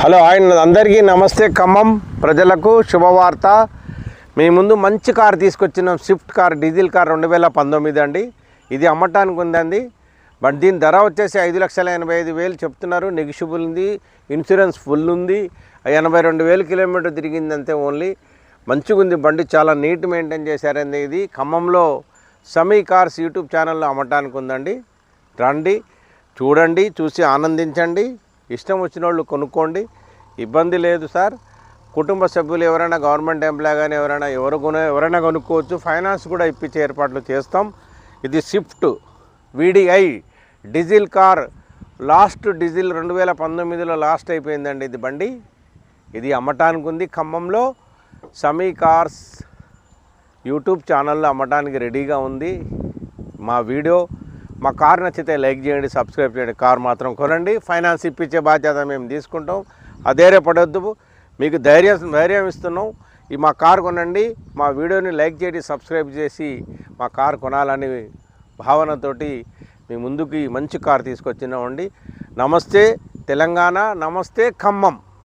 Hello అందరికీ నమస్తే. ఖమ్మం ప్రజలకు శుభవార్త. మీ ముందు మంచి కారు తీసుకొచ్చినాం. స్విఫ్ట్ కార్, డీజిల్ కార్ 2019 అండి. ఇది అమ్మటానికి ఉందండి. బట్ దీని ధర వచ్చేసి 5,85,000 చెప్తున్నారు. నెగిషిబుల్ ఉంది, ఇన్సూరెన్స్ ఫుల్ ఉంది. 82,000 కిలోమీటర్ తిరిగింది అంతే. ఓన్లీ మంచిగా ఉంది బండి, చాలా నీట్ మెయింటైన్ చేశారండి. ఇది ఖమ్మంలో సమీ కార్స్ యూట్యూబ్ ఛానల్లో అమ్మటానికి ఉందండి. రండి, చూడండి, చూసి ఆనందించండి. ఇష్టం వచ్చిన వాళ్ళు కొనుక్కోండి, ఇబ్బంది లేదు సార్. కుటుంబ సభ్యులు ఎవరైనా, గవర్నమెంట్ ఎంప్లాయ్ కానీ ఎవరైనా కొనుక్కోవచ్చు. ఫైనాన్స్ కూడా ఇప్పించే ఏర్పాట్లు చేస్తాం. ఇది Swift VDI diesel car. Last diesel 2019లో లాస్ట్ అయిపోయిందండి ఇది బండి. ఇది అమ్మటానికి ఉంది. ఖమ్మంలో సమీ కార్స్ యూట్యూబ్ ఛానల్లో అమ్మటానికి రెడీగా ఉంది. మా కార్ నచ్చితే లైక్ చేయండి, సబ్స్క్రైబ్ చేయండి. కార్ మాత్రం కొనండి. ఫైనాన్స్ ఇప్పించే బాధ్యత మేము తీసుకుంటాం. అధైర్యపడొద్దు, మీకు ధైర్యం ఇస్తున్నాం. మా కార్ కొనండి. మా వీడియోని లైక్ చేయండి, సబ్స్క్రైబ్ చేసి మా కార్ కొనాలని భావనతోటి మీ ముందుకి మంచి కార్ తీసుకొచ్చినామండి. నమస్తే తెలంగాణ, నమస్తే ఖమ్మం.